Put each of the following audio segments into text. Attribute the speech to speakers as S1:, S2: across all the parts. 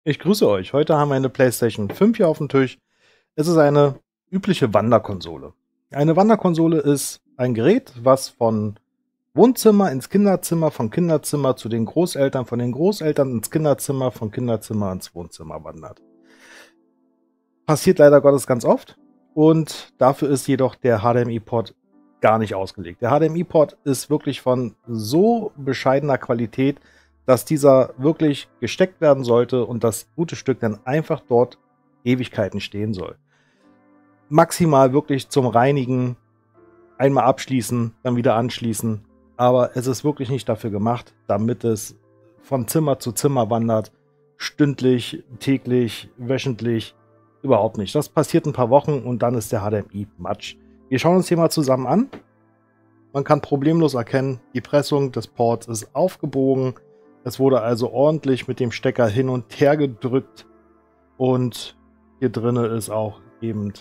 S1: Ich grüße euch. Heute haben wir eine PlayStation 5 hier auf dem Tisch. Es ist eine übliche Wanderkonsole. Eine Wanderkonsole ist ein Gerät, was von Wohnzimmer ins Kinderzimmer, von Kinderzimmer zu den Großeltern, von den Großeltern ins Kinderzimmer, von Kinderzimmer ins Wohnzimmer wandert. Passiert leider Gottes ganz oft und dafür ist jedoch der HDMI-Port gar nicht ausgelegt. Der HDMI-Port ist wirklich von so bescheidener Qualität, dass dieser wirklich gesteckt werden sollte und das gute Stück dann einfach dort Ewigkeiten stehen soll. Maximal wirklich zum Reinigen, einmal abschließen, dann wieder anschließen. Aber es ist wirklich nicht dafür gemacht, damit es von Zimmer zu Zimmer wandert, stündlich, täglich, wöchentlich, überhaupt nicht. Das passiert ein paar Wochen und dann ist der HDMI Matsch. Wir schauen uns hier mal zusammen an. Man kann problemlos erkennen, die Pressung des Ports ist aufgebogen. Es wurde also ordentlich mit dem Stecker hin und her gedrückt und hier drinne ist auch eben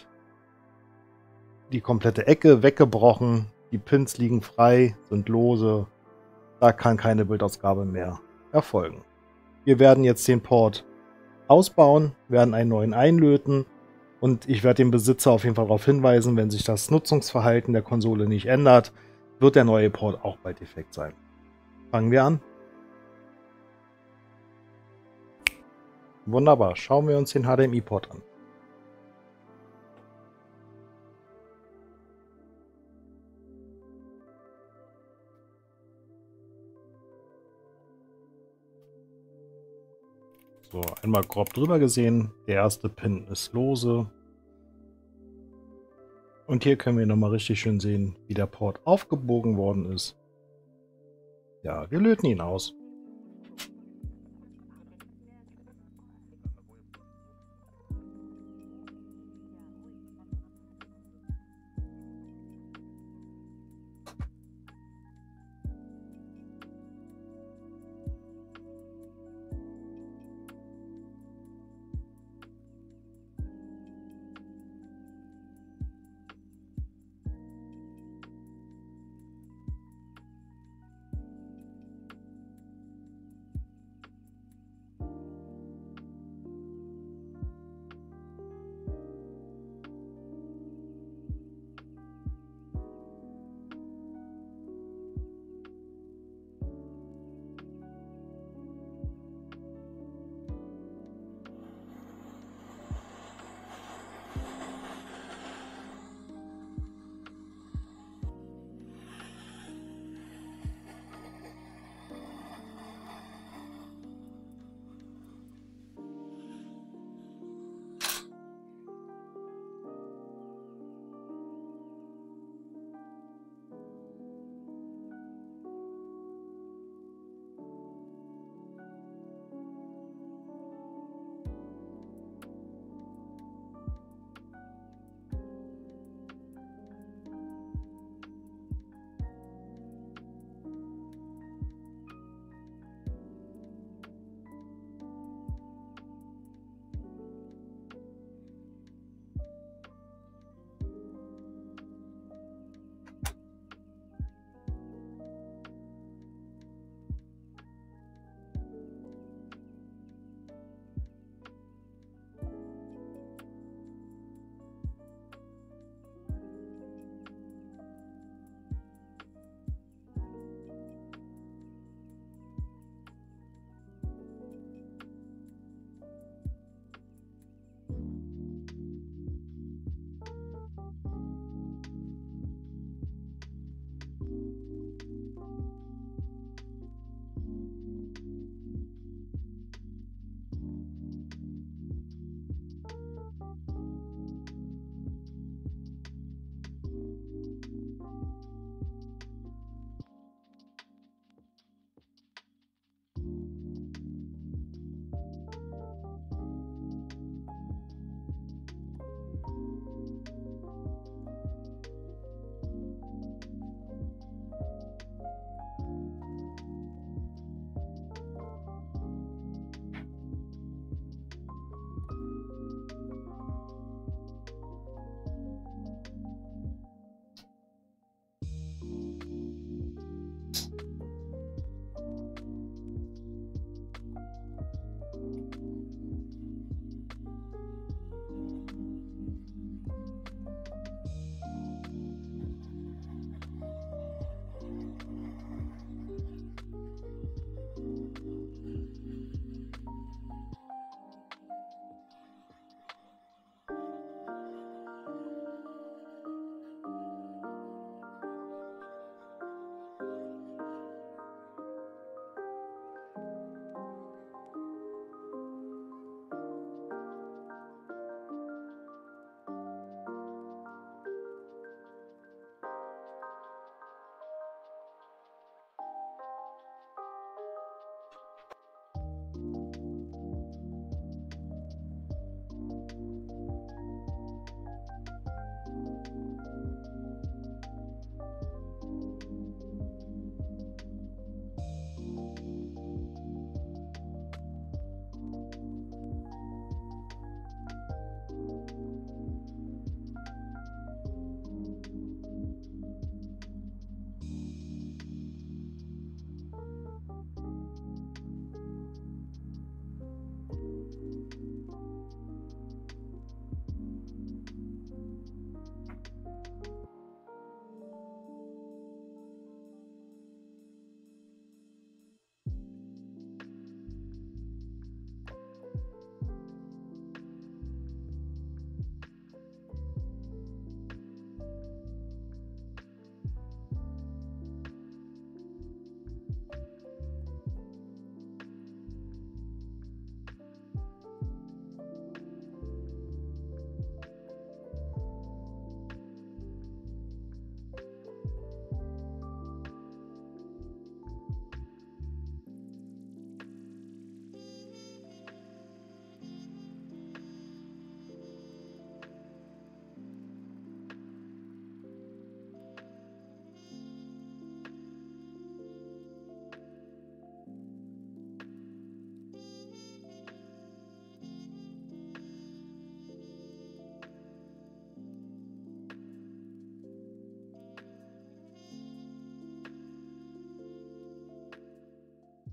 S1: die komplette Ecke weggebrochen. Die Pins liegen frei, sind lose. Da kann keine Bildausgabe mehr erfolgen. Wir werden jetzt den Port ausbauen, werden einen neuen einlöten und ich werde den Besitzer auf jeden Fall darauf hinweisen, wenn sich das Nutzungsverhalten der Konsole nicht ändert, wird der neue Port auch bald defekt sein. Fangen wir an. Wunderbar, schauen wir uns den HDMI-Port an. So, einmal grob drüber gesehen. Der erste Pin ist lose. Und hier können wir nochmal richtig schön sehen, wie der Port aufgebogen worden ist. Ja, wir löten ihn aus.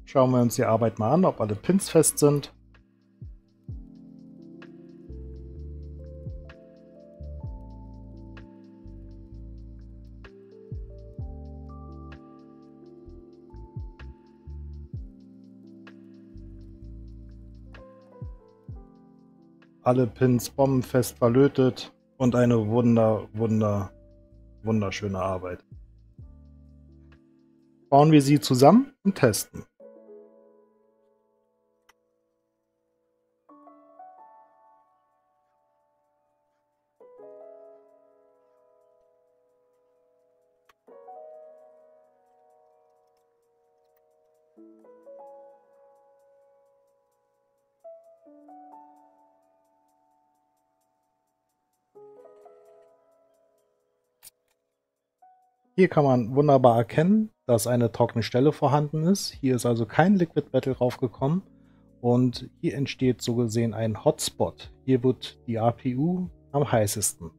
S1: Schauen wir uns die Arbeit mal an, ob alle Pins fest sind. Alle Pins bombenfest verlötet und eine wunderschöne Arbeit. Bauen wir sie zusammen und testen. Hier kann man wunderbar erkennen, dass eine trockene Stelle vorhanden ist. Hier ist also kein Liquid Metal raufgekommen und hier entsteht so gesehen ein Hotspot. Hier wird die APU am heißesten.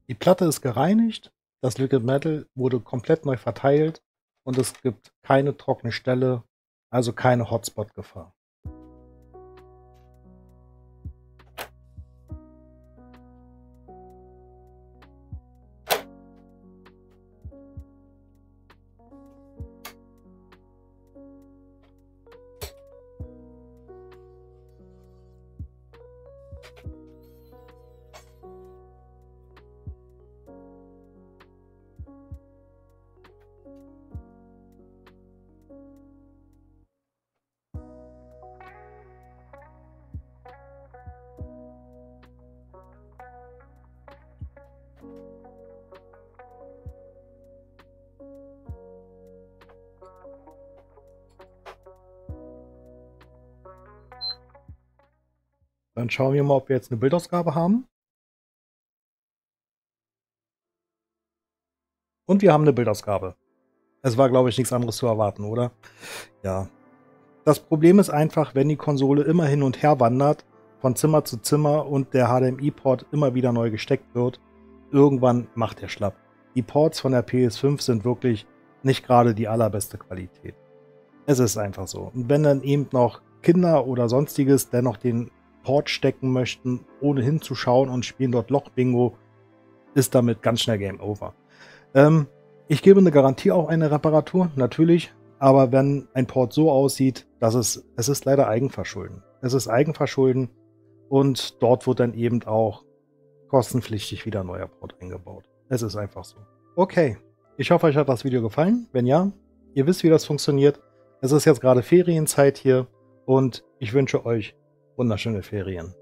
S1: Die Platte ist gereinigt, das Liquid Metal wurde komplett neu verteilt und es gibt keine trockene Stelle, also keine Hotspot-Gefahr. Dann schauen wir mal, ob wir jetzt eine Bildausgabe haben. Und wir haben eine Bildausgabe. Es war, glaube ich, nichts anderes zu erwarten, oder? Ja. Das Problem ist einfach, wenn die Konsole immer hin und her wandert, von Zimmer zu Zimmer und der HDMI-Port immer wieder neu gesteckt wird, irgendwann macht er schlapp. Die Ports von der PS5 sind wirklich nicht gerade die allerbeste Qualität. Es ist einfach so. Und wenn dann eben noch Kinder oder sonstiges dennoch den Port stecken möchten, ohne hinzuschauen und spielen dort Loch-Bingo, ist damit ganz schnell Game Over. Ich gebe eine Garantie auf eine Reparatur, natürlich, aber wenn ein Port so aussieht, es ist leider Eigenverschulden. Es ist Eigenverschulden und dort wird dann eben auch kostenpflichtig wieder ein neuer Port eingebaut. Es ist einfach so. Okay, ich hoffe, euch hat das Video gefallen. Wenn ja, ihr wisst, wie das funktioniert. Es ist jetzt gerade Ferienzeit hier und ich wünsche euch wunderschöne Ferien.